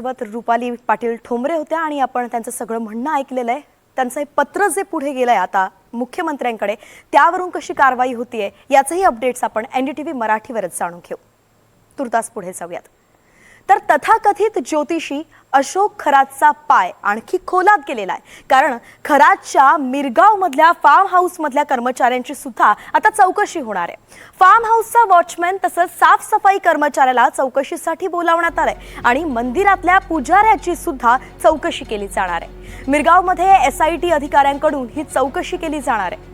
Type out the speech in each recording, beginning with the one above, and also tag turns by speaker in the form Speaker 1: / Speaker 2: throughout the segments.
Speaker 1: सोबत रुपाली पाटील ठोंबरे होत्या आणि आपण त्यांचं सगळं म्हणणं ऐकलेलं आहे। त्यांचं हे पत्र जे पुढे गेलंय आता मुख्यमंत्र्यांकडे, त्यावरून कशी कारवाई होतीये याचंही अपडेट्स आपण एनडीटीव्ही मराठीवरच जाणून घेऊ। तुर्तास पुढे जाऊयात। तर तथाकथित ज्योतिषी अशोक खरातचा पाय आणखी खोलात गेलेला आहे, कारण खरातच्या मिरगाव मधल्या फार्म हाऊस मधल्या कर्मचाऱ्यांची सुद्धा आता चौकशी होणार आहे। फार्म हाऊसचा वॉचमॅन तसंच साफसफाई कर्मचाऱ्याला चौकशीसाठी बोलावण्यात आलंय आणि मंदिरातल्या पुजाऱ्याची सुद्धा चौकशी केली जाणार आहे। मिरगाव मध्ये एसआयटी अधिकाऱ्यांकडून ही चौकशी केली जाणार आहे।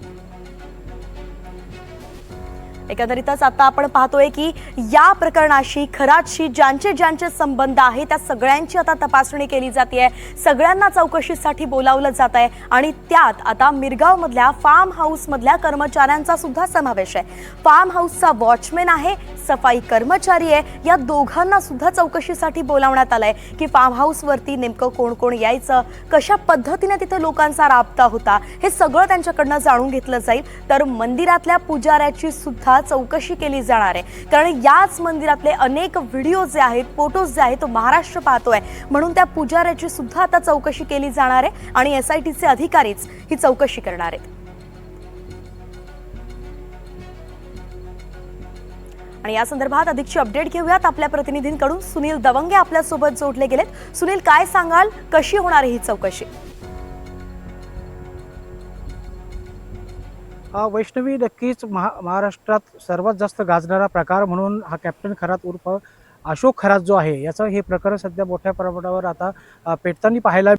Speaker 1: एकंदरीतच आता आपण पाहतोय की या प्रकरणाशी खरातशी ज्यांचे संबंध आहे त्या सगळ्यांची आता तपासणी केली जाते। सगळ्यांना चौकशीसाठी बोलावलं जात आहे आणि त्यात आता मिरगाव मधल्या फार्म हाऊस मधल्या कर्मचाऱ्यांचा सुद्धा समावेश आहे। फार्म हाऊसचा वॉचमॅन आहे, सफाई कर्मचारी आहे, या दोघांना सुद्धा चौकशीसाठी बोलावण्यात आलंय की फार्म हाऊस वरती नेमकं कोण कोण यायचं, कशा पद्धतीने तिथे लोकांचा राबता होता, हे सगळं त्यांच्याकडनं जाणून घेतलं जाईल। तर मंदिरातल्या पुजाऱ्याची सुद्धा चौकशी केली जाणार आहे, कारण याच मंदिरातले अनेक व्हिडिओ जे आहेत, फोटोज जे आहेत, तो महाराष्ट्र पाहतोय, म्हणून त्या पुजाऱ्याची सुद्धा आता चौकशी केली जाणार आहे आणि एसआयटीचे अधिकारीच ही चौकशी करणार आहेत। आणि या संदर्भात अधिकची अपडेट घेऊयात आपल्या प्रतिनिधींकडून। सुनील दवंगे आपल्या सोबत जोडले गेलेत। सुनील, काय सांगाल, कशी होणार आहे ही चौकशी?
Speaker 2: वैष्णवी, नक्कीच महाराष्ट्रात सर्वात जास्त गाजणारा प्रकार म्हणून हा कॅप्टन खरात उर्फ अशोक खरात जो आहे, याचं हे प्रकरण सध्या मोठ्या प्रमाणावर आता पेटताना पाहायला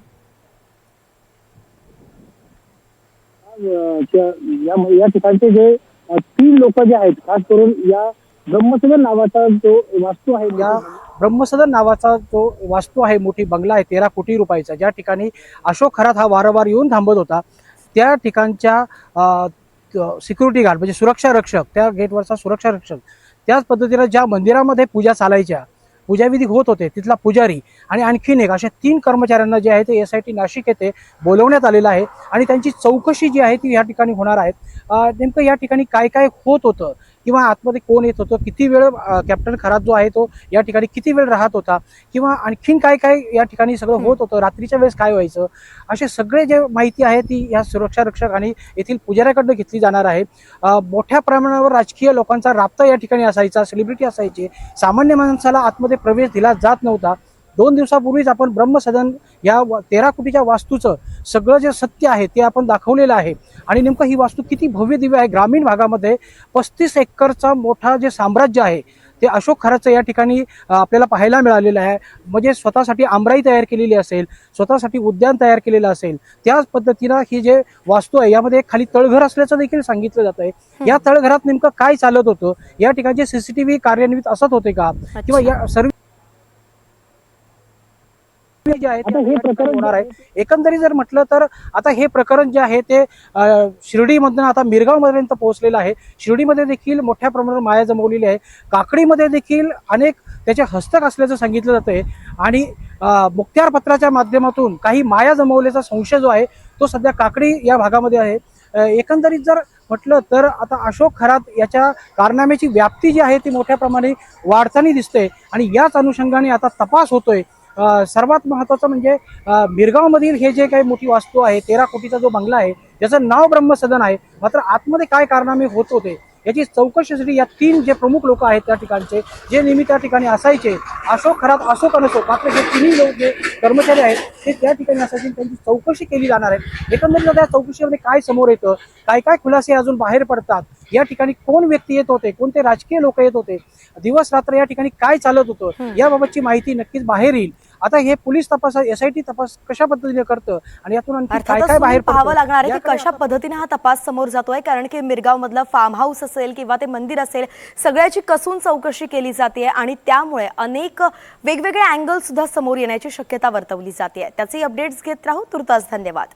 Speaker 3: या ठिकाणचे जे 3 लोक जे आहेत, खास करून या ब्रह्मसदन नावाचा जो वास्तू आहे,
Speaker 2: या ब्रह्मसदन नावाचा जो वास्तू आहे, मोठी बंगला आहे 13 कोटी रुपयाचा, ज्या ठिकाणी अशोक खरात हा वारंवार येऊन थांबत होता, त्या ठिकाणच्या सिक्युरिटी गार्ड म्हणजे सुरक्षा रक्षक, त्या गेटवरचा सुरक्षा रक्षक, त्याच पद्धतीने ज्या मंदिरामध्ये पूजा चालायच्या, पूजाविधी होत होते, तिथला पुजारी आणि आणखीन एक अशा 3 कर्मचाऱ्यांना जे आहे ते एसआयटी नाशिक येथे बोलवण्यात आलेलं आहे आणि त्यांची चौकशी जी आहे ती या ठिकाणी होणार आहे। नेमकं या ठिकाणी काय काय होत होतं किंवा आतमध्ये कोण येत होतं, किती वेळ कॅप्टन खरात जो आहे तो या ठिकाणी किती वेळ राहत होता, किंवा आणखीन काय काय या ठिकाणी सगळं होत होतं, रात्रीच्या वेळेस काय व्हायचं, असे सगळे जे माहिती आहे ती या सुरक्षा रक्षक आणि येथील पुजाऱ्याकडनं घेतली जाणार आहे। मोठ्या प्रमाणावर राजकीय लोकांचा राबता या ठिकाणी असायचा, सेलिब्रिटी असायचे, सामान्य माणसाला आतमध्ये प्रवेश दिला जात नव्हता। 2 दिवसापूर्वीच आपण ब्रह्मसदन या 13 कोटीच्या वास्तूचं सगळं जे सत्य आहे ते आपण दाखवलेलं आहे आणि नेमकं ही वास्तू किती भव्य दिव्य आहे। ग्रामीण भागामध्ये 35 एकरचा मोठा जे साम्राज्य आहे ते अशोक खरातचं या ठिकाणी आपल्याला पाहायला मिळालेलं आहे। म्हणजे स्वतःसाठी आमराई तयार केलेली असेल, स्वतःसाठी उद्यान तयार केलेलं असेल, त्याच पद्धतीनं ही जे वास्तू आहे यामध्ये खाली तळघर असल्याचं देखील सांगितलं जात आहे। या तळघरात नेमकं काय चालत होतं, या ठिकाणचे सीसीटीव्ही कार्यान्वित असत होते का, किंवा या सर्व जे आहे ते हे प्रकरण होणार आहे। एकंदरीत जर म्हटलं तर आता हे प्रकरण जे आहे ते शिर्डीमधून आता मिरगाव पर्यंत पोहोचलेलं आहे। शिर्डीमध्ये देखील मोठ्या प्रमाणावर माया जमवलेली आहे, काकडीमध्ये देखील अनेक त्याचे हस्तक असल्याचं सांगितलं जातंय आणि मुखत्यार पत्राच्या माध्यमातून काही माया जमवल्याचा संशय जो आहे तो सध्या काकडी या भागामध्ये आहे। एकंदरीत जर म्हटलं तर आता अशोक खरात याच्या कारनाम्याची व्याप्ती जी आहे ती मोठ्या प्रमाणे वाढताना दिसते आणि याच अनुषंगाने आता तपास होतोय। सर्वात महत्त्वाचं म्हणजे मिरगावमधील हे जे काही मोठी वास्तू आहे, 13 कोटीचा जो बंगला आहे, त्याचं नाव ब्रह्मसदन आहे, मात्र आतमध्ये काय कारनामे होत होते याची चौकशीसाठी या 3 जे प्रमुख लोक आहेत त्या ठिकाणचे, जे नेहमी त्या ठिकाणी असायचे, अशोक खरात असो का नसो, मात्र हे 3 लोक जे कर्मचारी आहेत ते त्या ठिकाणी असायचे, त्यांची चौकशी केली जाणार आहे। एकंदरीत त्या चौकशीमध्ये काय समोर येतं, काय काय खुलासे अजून बाहेर पडतात, या ठिकाणी कोण व्यक्ती येत होते, कोणते राजकीय लोक येत होते, दिवस रात्र या ठिकाणी काय चालत होतं, याबाबतची माहिती नक्कीच बाहेर येईल। आता हे पोलीस तपास, एसआयटी तपास कशा पद्धतीने करतं आणि यातून आणखी काय काय बाहेर
Speaker 1: पाहावं लागणार आहे की कशा पद्धतीने हा तपास समोर जातोय, कारण की मिरगाव मधलं फार्म हाऊस असेल किंवा ते मंदिर असेल, सगळ्याची कसून चौकशी केली जाते आणि त्यामुळे अनेक वेगवेगळे अँगल सुद्धा समोर येण्याची शक्यता वर्तवली जाते। त्याचे अपडेट्स घेत राहू। तुर्तास धन्यवाद।